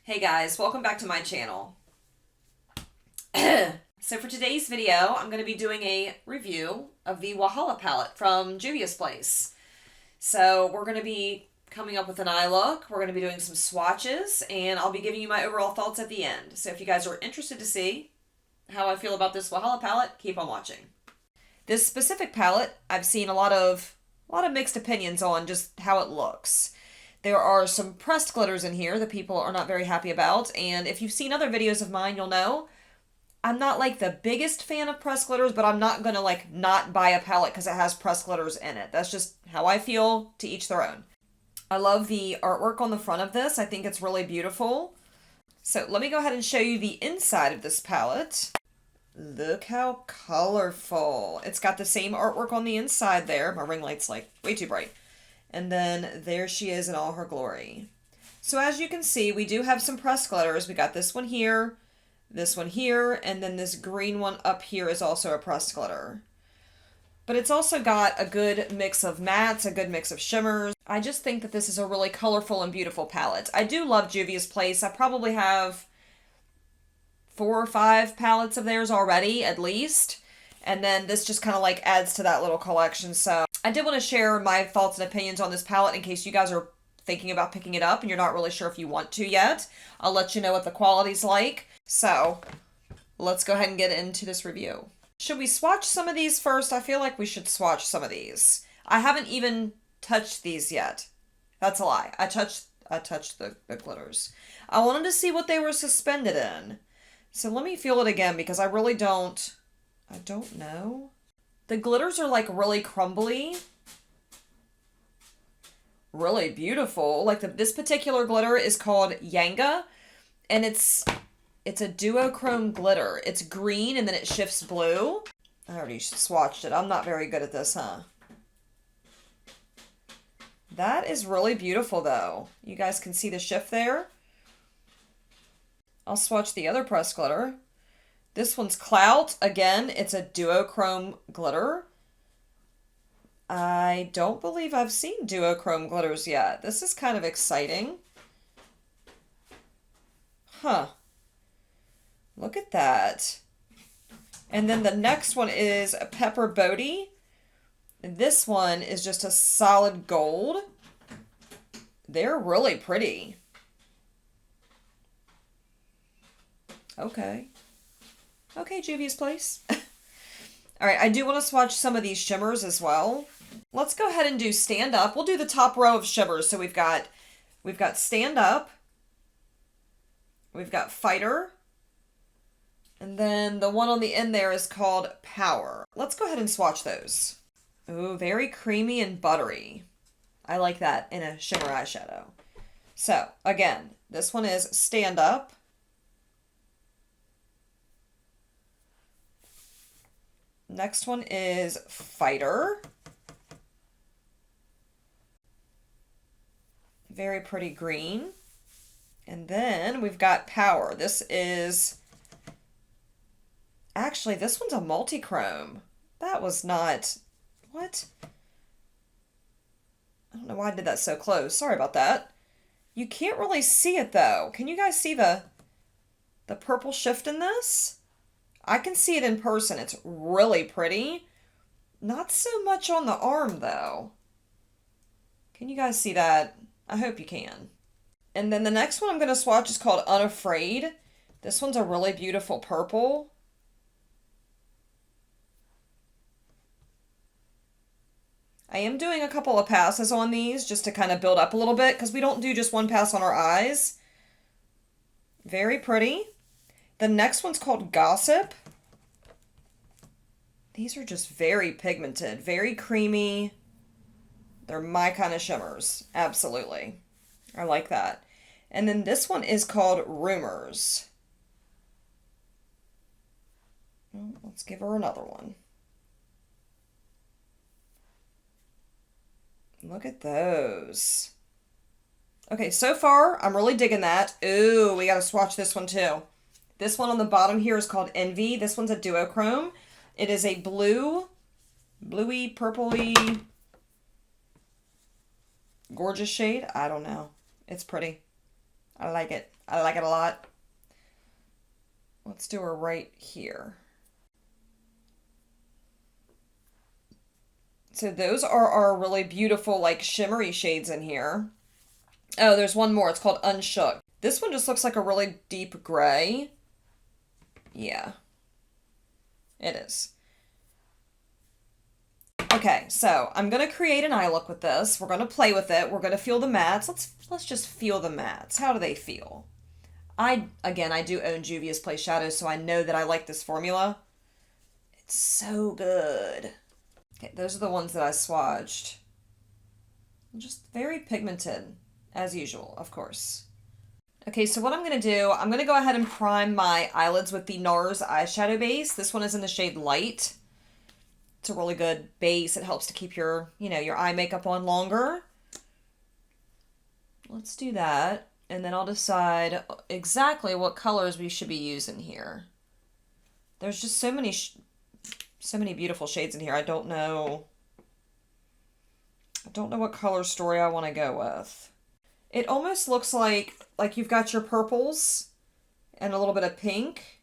Hey guys, welcome back to my channel. So for today's video, I'm going to be doing a review of the Wahala palette from Juvia's place. So we're going to be coming up with an eye look, we're going to be doing some swatches, and I'll be giving you my overall thoughts at the end. So if you guys are interested to see how I feel about this Wahala palette, keep on watching. This specific palette, I've seen a lot of mixed opinions on just how it looks. There are some pressed glitters in here that people are not very happy about, and if you've seen other videos of mine, you'll know I'm not like the biggest fan of pressed glitters, but I'm not gonna like not buy a palette because it has pressed glitters in it. That's just how I feel, to each their own. I love the artwork on the front of this. I think it's really beautiful. So let me go ahead and show you the inside of this palette. Look how colorful. It's got the same artwork on the inside there. My ring light's like way too bright. And then there she is in all her glory. So as you can see, we do have some pressed glitters. We got this one here, and then this green one up here is also a pressed glitter. But it's also got a good mix of mattes, a good mix of shimmers. I just think that this is a really colorful and beautiful palette. I do love Juvia's place. I probably have 4 or 5 palettes of theirs already, at least. And then this just kind of like adds to that little collection. So I did want to share my thoughts and opinions on this palette in case you guys are thinking about picking it up and you're not really sure if you want to yet. I'll let you know what the quality's like. So let's go ahead and get into this review. Should we swatch some of these first? I feel like we should swatch some of these. I haven't even touched these yet. That's a lie. I touched the glitters. I wanted to see what they were suspended in. So let me feel it again because I don't know. The glitters are like really crumbly. Really beautiful. Like this particular glitter is called Yanga. And it's a duochrome glitter. It's green and then it shifts blue. I already swatched it. I'm not very good at this, huh? That is really beautiful though. You guys can see the shift there. I'll swatch the other pressed glitter. This one's Clout. Again, it's a duochrome glitter. I don't believe I've seen duochrome glitters yet. This is kind of exciting. Huh. Look at that. And then the next one is Pepper Bodhi. This one is just a solid gold. They're really pretty. Okay. Okay, Juvia's place. All right, I do want to swatch some of these shimmers as well. Let's go ahead and do Stand Up. We'll do the top row of shimmers. So we've got Stand Up. We've got Fighter. And then the one on the end there is called Power. Let's go ahead and swatch those. Ooh, very creamy and buttery. I like that in a shimmer eyeshadow. So, again, this one is Stand Up. Next one is Fighter. Very pretty green. And then we've got Power. This one's a multi-chrome. That was not... What? I don't know why I did that so close. Sorry about that. You can't really see it though. Can you guys see the purple shift in this? I can see it in person. It's really pretty. Not so much on the arm, though. Can you guys see that? I hope you can. And then the next one I'm going to swatch is called Unafraid. This one's a really beautiful purple. I am doing a couple of passes on these just to kind of build up a little bit because we don't do just one pass on our eyes. Very pretty. The next one's called Gossip. These are just very pigmented, very creamy. They're my kind of shimmers. Absolutely. I like that. And then this one is called Rumors. Let's give her another one. Look at those. Okay, so far, I'm really digging that. Ooh, we gotta swatch this one too. This one on the bottom here is called Envy. This one's a duochrome. It is a bluey, purpley, gorgeous shade. I don't know. It's pretty. I like it. I like it a lot. Let's do her right here. So those are our really beautiful, like, shimmery shades in here. Oh, there's one more. It's called Unshook. This one just looks like a really deep gray. Yeah. It is. Okay, so I'm going to create an eye look with this. We're going to play with it. We're going to feel the mattes. Let's just feel the mattes. How do they feel? I do own Juvia's Place Shadows, so I know that I like this formula. It's so good. Okay, those are the ones that I swatched. Just very pigmented, as usual, of course. Okay, so what I'm going to do, I'm going to go ahead and prime my eyelids with the NARS eyeshadow base. This one is in the shade Light. It's a really good base. It helps to keep your, your eye makeup on longer. Let's do that. And then I'll decide exactly what colors we should be using here. There's just so many beautiful shades in here. I don't know what color story I want to go with. It almost looks like you've got your purples and a little bit of pink.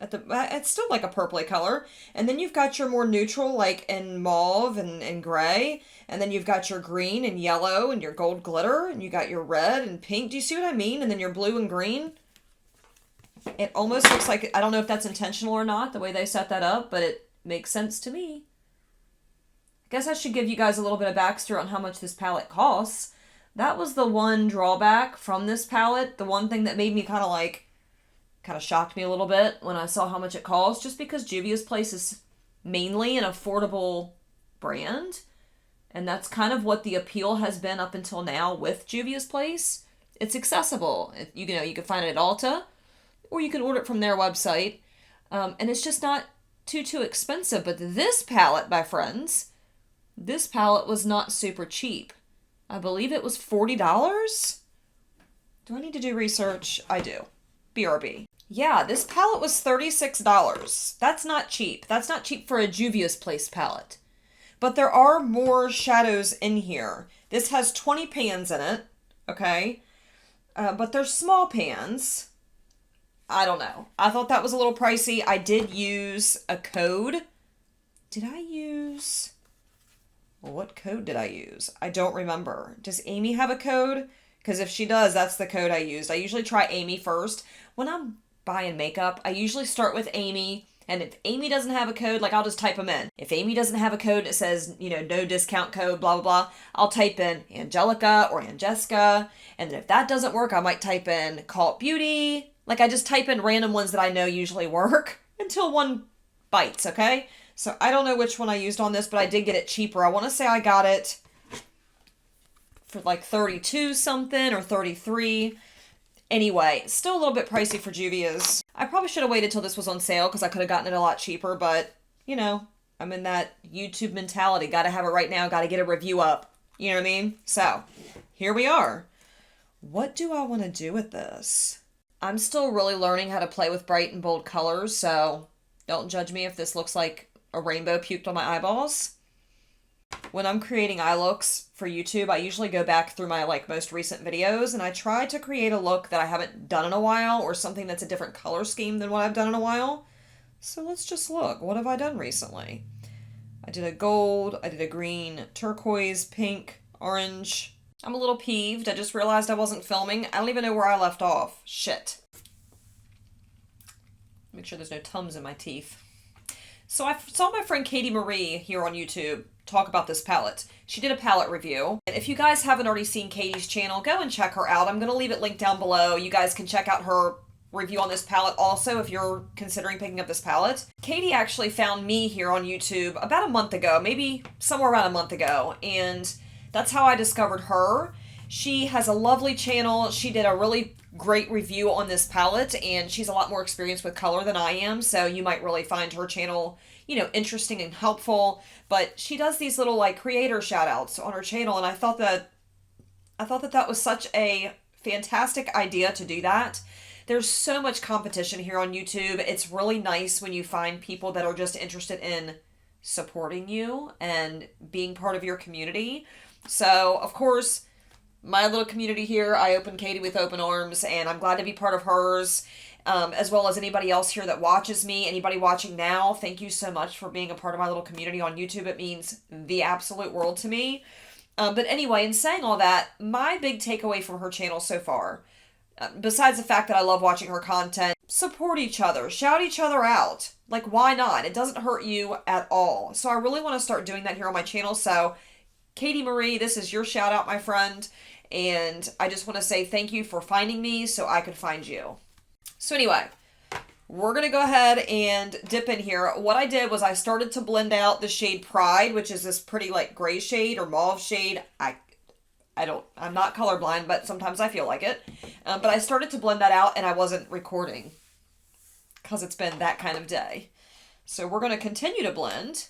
It's still like a purpley color. And then you've got your more neutral, like in mauve and gray. And then you've got your green and yellow and your gold glitter. And you got your red and pink. Do you see what I mean? And then your blue and green. It almost looks like, I don't know if that's intentional or not, the way they set that up, but it makes sense to me. I guess I should give you guys a little bit of backstory on how much this palette costs. That was the one drawback from this palette. The one thing that made me kind of shocked me a little bit when I saw how much it cost, just because Juvia's Place is mainly an affordable brand. And that's kind of what the appeal has been up until now with Juvia's Place. It's accessible. You can find it at Ulta, or you can order it from their website. And it's just not too expensive. But this palette, my friends, this palette was not super cheap. I believe it was $40. Do I need to do research? I do. BRB. Yeah, this palette was $36. That's not cheap. That's not cheap for a Juvia's Place palette. But there are more shadows in here. This has 20 pans in it, okay? But they're small pans. I don't know. I thought that was a little pricey. I did use a code. What code did I use? I don't remember. Does Amy have a code? Because if she does, that's the code I used. I usually try Amy first. When I'm buying makeup, I usually start with Amy. And if Amy doesn't have a code, I'll just type them in. If Amy doesn't have a code that says, no discount code, blah, blah, blah, I'll type in Angelica or Angesca. And then if that doesn't work, I might type in Cult Beauty. I just type in random ones that I know usually work until one bites, okay? So I don't know which one I used on this, but I did get it cheaper. I want to say I got it for 32 something or 33. Anyway, still a little bit pricey for Juvia's. I probably should have waited till this was on sale because I could have gotten it a lot cheaper, but, I'm in that YouTube mentality. Got to have it right now. Got to get a review up. You know what I mean? So, here we are. What do I want to do with this? I'm still really learning how to play with bright and bold colors, so don't judge me if this looks like a rainbow puked on my eyeballs. When I'm creating eye looks for YouTube, I usually go back through my most recent videos and I try to create a look that I haven't done in a while or something that's a different color scheme than what I've done in a while. So let's just look. What have I done recently? I did a gold, I did a green, turquoise, pink, orange. I'm a little peeved. I just realized I wasn't filming. I don't even know where I left off. Shit. Make sure there's no Tums in my teeth. So I saw my friend Katie Marie here on YouTube talk about this palette. She did a palette review. And if you guys haven't already seen Katie's channel, go and check her out. I'm going to leave it linked down below. You guys can check out her review on this palette also if you're considering picking up this palette. Katie actually found me here on YouTube about a month ago, maybe somewhere around a month ago, and that's how I discovered her. She has a lovely channel. She did a really great review on this palette, and she's a lot more experienced with color than I am, so you might really find her channel, interesting and helpful. But she does these little creator shout outs on her channel, and I thought that was such a fantastic idea to do that. There's so much competition here on YouTube. It's really nice when you find people that are just interested in supporting you and being part of your community. So, of course, my little community here. I open Katie with open arms, and I'm glad to be part of hers, as well as anybody else here that watches me. Anybody watching now, thank you so much for being a part of my little community on YouTube. It means the absolute world to me. But anyway, in saying all that, my big takeaway from her channel so far, besides the fact that I love watching her content, support each other, shout each other out. Like, why not? It doesn't hurt you at all. So I really want to start doing that here on my channel. So, Katie Marie, this is your shout out, my friend. And I just want to say thank you for finding me so I could find you. So anyway, we're going to go ahead and dip in here. What I did was I started to blend out the shade Pride, which is this pretty like gray shade or mauve shade. I'm not colorblind, but sometimes I feel like it. But I started to blend that out and I wasn't recording because it's been that kind of day. So we're going to continue to blend.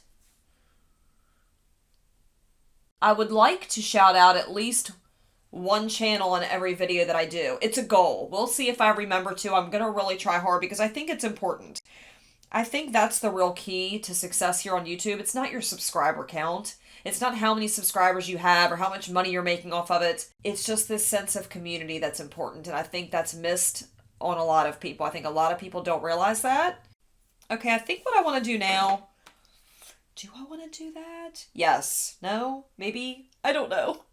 I would like to shout out at least one channel in every video that I do. It's a goal. We'll see if I remember to. I'm going to really try hard because I think it's important. I think that's the real key to success here on YouTube. It's not your subscriber count. It's not how many subscribers you have or how much money you're making off of it. It's just this sense of community that's important. And I think that's missed on a lot of people. I think a lot of people don't realize that. Okay, I think what I want to do now... Do I want to do that? Yes. No? Maybe? I don't know.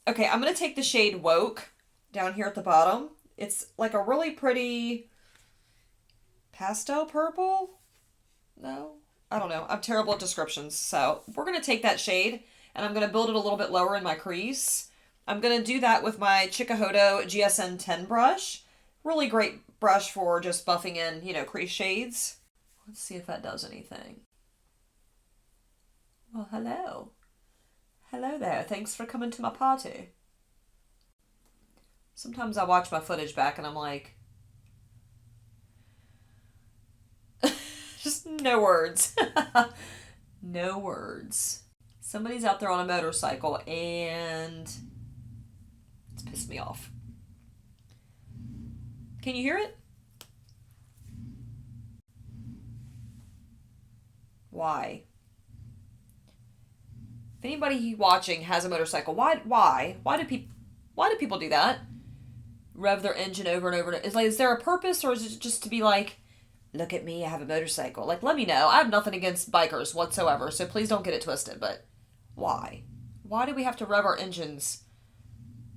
Okay, I'm going to take the shade Woke down here at the bottom. It's like a really pretty pastel purple? No? I don't know. I'm terrible at descriptions. So we're going to take that shade and I'm going to build it a little bit lower in my crease. I'm going to do that with my Chikuhodo GSN 10 brush. Really great brush for just buffing in, you know, crease shades. Let's see if that does anything. Well, hello. Hello there. Thanks for coming to my party. Sometimes I watch my footage back and I'm like, just no words. No words. Somebody's out there on a motorcycle and it's pissed me off. Can you hear it? Why? If anybody watching has a motorcycle, why do people do that? Rev their engine over and over. Is there a purpose, or is it just to be like, look at me, I have a motorcycle? Like, let me know. I have nothing against bikers whatsoever, so please don't get it twisted. But why? Why do we have to rev our engines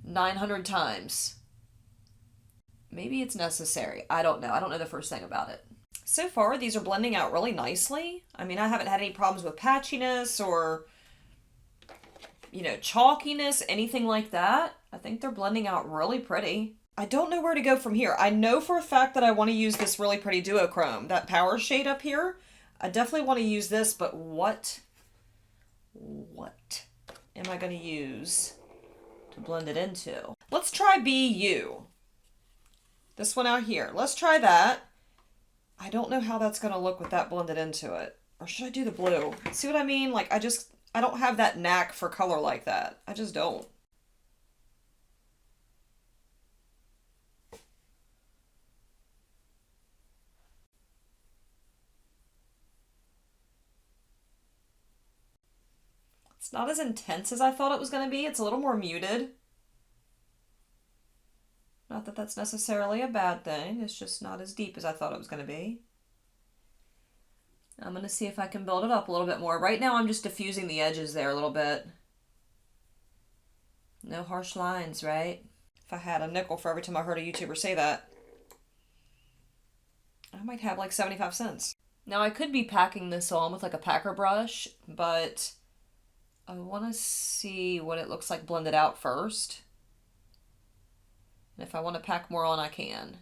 900 times? Maybe it's necessary. I don't know. I don't know the first thing about it. So far, these are blending out really nicely. I mean, I haven't had any problems with patchiness or, you know, chalkiness, anything like that. I think they're blending out really pretty. I don't know where to go from here. I know for a fact that I want to use this really pretty duochrome, that power shade up here. I definitely want to use this, but what am I going to use to blend it into? Let's try BU. This one out here. Let's try that. I don't know how that's going to look with that blended into it. Or should I do the blue? See what I mean? Like, I don't have that knack for color like that. I just don't. It's not as intense as I thought it was going to be. It's a little more muted. Not that that's necessarily a bad thing. It's just not as deep as I thought it was going to be. I'm going to see if I can build it up a little bit more. Right now I'm just diffusing the edges there a little bit. No harsh lines, right? If I had a nickel for every time I heard a YouTuber say that, I might have like 75 cents. Now I could be packing this on with like a packer brush, but I want to see what it looks like blended out first. And if I want to pack more on, I can.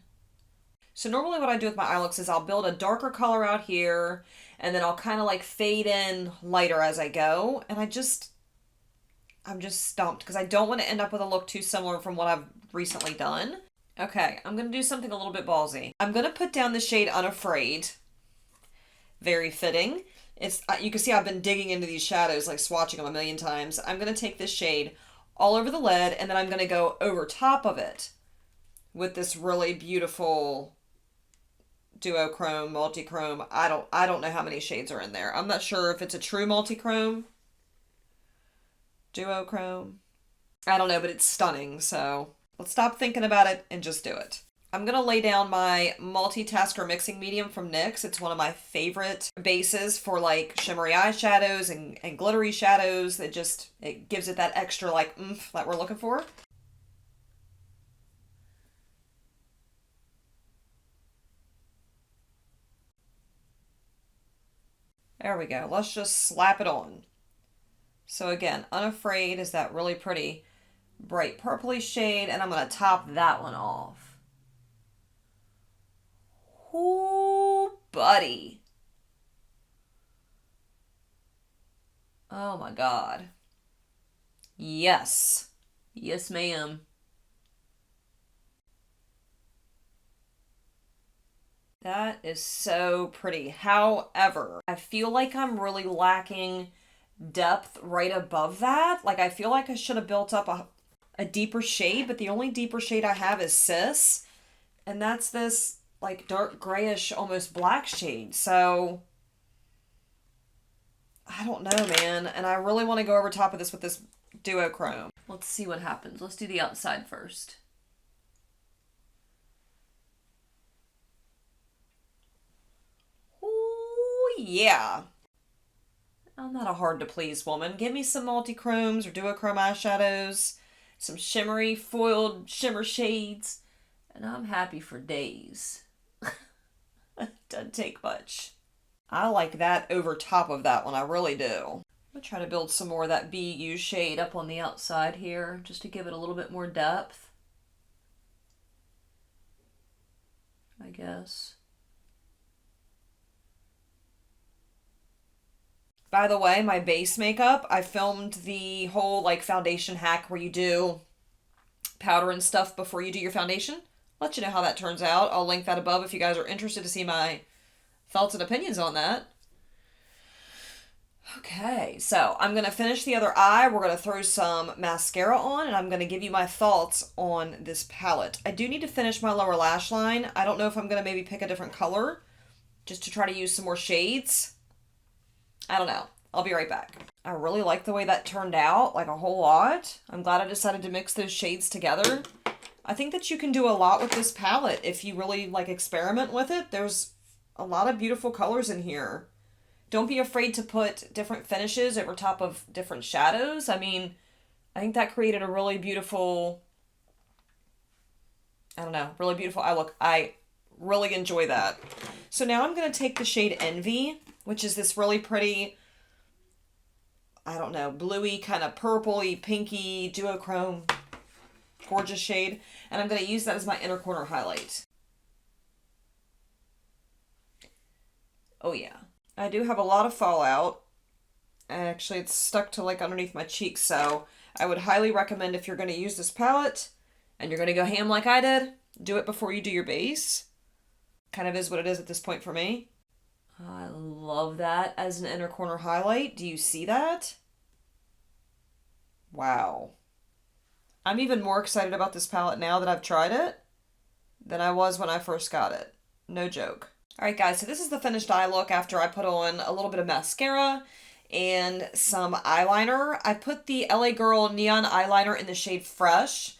So normally what I do with my eye looks is I'll build a darker color out here, and then I'll kind of like fade in lighter as I go. And I'm just stumped because I don't want to end up with a look too similar from what I've recently done. Okay, I'm going to do something a little bit ballsy. I'm going to put down the shade Unafraid. Very fitting. You can see I've been digging into these shadows, like swatching them a million times. I'm going to take this shade all over the lid, and then I'm going to go over top of it with this really beautiful duochrome, multichrome. I don't know how many shades are in there. I'm not sure if it's a true multichrome, duochrome. I don't know, but it's stunning, so let's stop thinking about it and just do it. I'm going to lay down my multitasker mixing medium from NYX. It's one of my favorite bases for like shimmery eyeshadows and glittery shadows. It gives it that extra like oomph that we're looking for. There we go. Let's just slap it on. So again, Unafraid is that really pretty bright purpley shade, and I'm going to top that one off. Ooh, buddy. Oh my God. Yes. Yes, ma'am. That is so pretty. However, I feel like I'm really lacking depth right above that. Like, I feel like I should have built up a deeper shade, but the only deeper shade I have is Sis. And that's this like dark grayish, almost black shade. So I don't know, man. And I really want to go over top of this with this duochrome. Let's see what happens. Let's do the outside first. Ooh, yeah. I'm not a hard to please woman. Give me some multi-chromes or duochrome eyeshadows, some shimmery foiled shimmer shades, and I'm happy for days. Doesn't take much. I like that over top of that one, I really do. I'm going to try to build some more of that BU shade up on the outside here, just to give it a little bit more depth, I guess. By the way, my base makeup, I filmed the whole like foundation hack where you do powder and stuff before you do your foundation. Let you know how that turns out. I'll link that above if you guys are interested to see my thoughts and opinions on that. Okay, so I'm going to finish the other eye. We're going to throw some mascara on, and I'm going to give you my thoughts on this palette. I do need to finish my lower lash line. I don't know if I'm going to maybe pick a different color just to try to use some more shades. I don't know. I'll be right back. I really like the way that turned out, like a whole lot. I'm glad I decided to mix those shades together. I think that you can do a lot with this palette if you really like experiment with it. There's a lot of beautiful colors in here. Don't be afraid to put different finishes over top of different shadows. I mean, I think that created a really beautiful, really beautiful eye look. I really enjoy that. So now I'm going to take the shade Envy, which is this really pretty, bluey, kind of purpley, pinky, duochrome, gorgeous shade. And I'm going to use that as my inner corner highlight. Oh yeah. I do have a lot of fallout. Actually, it's stuck to like underneath my cheeks, so I would highly recommend if you're going to use this palette and you're going to go ham like I did, do it before you do your base. Kind of is what it is at this point for me. I love that as an inner corner highlight. Do you see that? Wow. I'm even more excited about this palette now that I've tried it than I was when I first got it. No joke. Alright guys, so this is the finished eye look after I put on a little bit of mascara and some eyeliner. I put the LA Girl Neon Eyeliner in the shade Fresh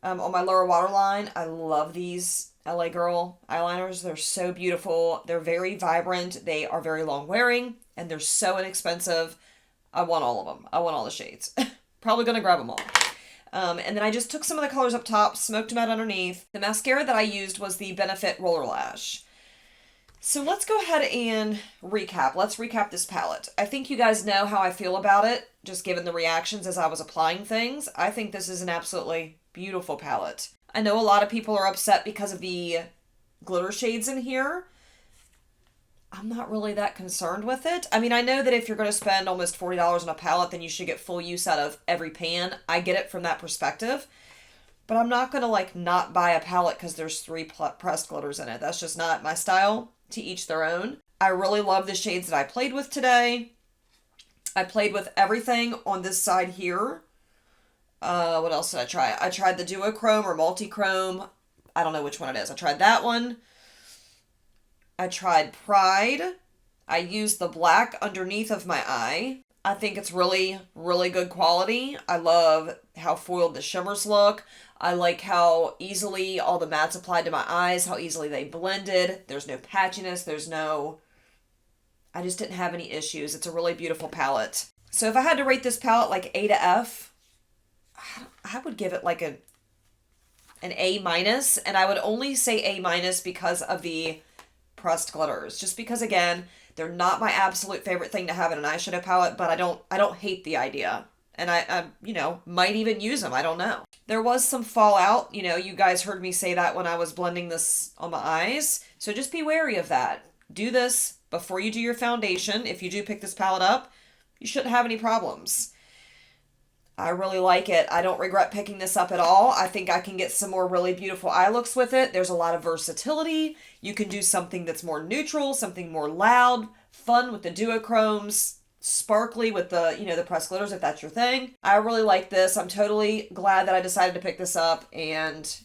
on my lower waterline. I love these LA Girl eyeliners. They're so beautiful. They're very vibrant. They are very long wearing and they're so inexpensive. I want all of them. I want all the shades. Probably going to grab them all. And then I just took some of the colors up top, smoked them out underneath. The mascara that I used was the Benefit Roller Lash. So let's go ahead and recap. Let's recap this palette. I think you guys know how I feel about it, just given the reactions as I was applying things. I think this is an absolutely beautiful palette. I know a lot of people are upset because of the glitter shades in here. I'm not really that concerned with it. I mean, I know that if you're going to spend almost $40 on a palette, then you should get full use out of every pan. I get it from that perspective. But I'm not going to like not buy a palette because there's 3 pressed glitters in it. That's just not my style. To each their own. I really love the shades that I played with today. I played with everything on this side here. What else did I try? I tried the duochrome or multi-chrome. I don't know which one it is. I tried that one. I tried Pride. I used the black underneath of my eye. I think it's really, really good quality. I love how foiled the shimmers look. I like how easily all the mattes applied to my eyes, how easily they blended. There's no patchiness. I just didn't have any issues. It's a really beautiful palette. So if I had to rate this palette like A to F, I would give it like an A minus, and I would only say A minus because of the pressed glitters. Just because, again, they're not my absolute favorite thing to have in an eyeshadow palette, but I don't hate the idea. And I might even use them. I don't know. There was some fallout. You guys heard me say that when I was blending this on my eyes. So just be wary of that. Do this before you do your foundation. If you do pick this palette up, you shouldn't have any problems. I really like it. I don't regret picking this up at all. I think I can get some more really beautiful eye looks with it. There's a lot of versatility. You can do something that's more neutral, something more loud, fun with the duochromes, sparkly with the pressed glitters if that's your thing. I really like this. I'm totally glad that I decided to pick this up, and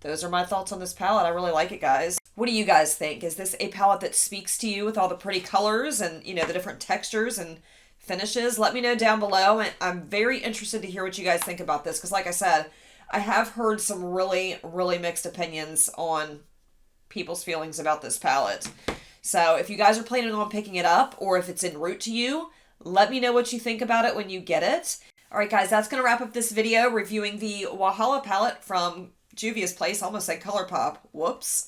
those are my thoughts on this palette. I really like it, guys. What do you guys think? Is this a palette that speaks to you with all the pretty colors and the different textures and finishes? Let me know down below, and I'm very interested to hear what you guys think about this, because like I said, I have heard some really, really mixed opinions on people's feelings about this palette. So if you guys are planning on picking it up, or if it's en route to you, let me know what you think about it when you get it. Alright guys, that's going to wrap up this video reviewing the Wahala palette from Juvia's Place. I almost said ColourPop. Whoops.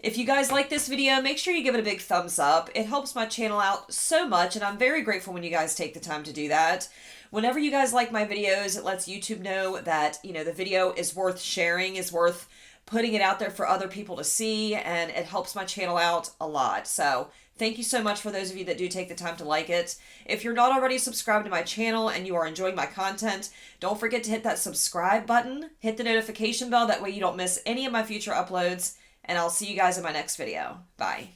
If you guys like this video, make sure you give it a big thumbs up. It helps my channel out so much, and I'm very grateful when you guys take the time to do that. Whenever you guys like my videos, it lets YouTube know that, the video is worth sharing, is worth putting it out there for other people to see, and it helps my channel out a lot. So thank you so much for those of you that do take the time to like it. If you're not already subscribed to my channel and you are enjoying my content, don't forget to hit that subscribe button, hit the notification bell, that way you don't miss any of my future uploads, and I'll see you guys in my next video. Bye.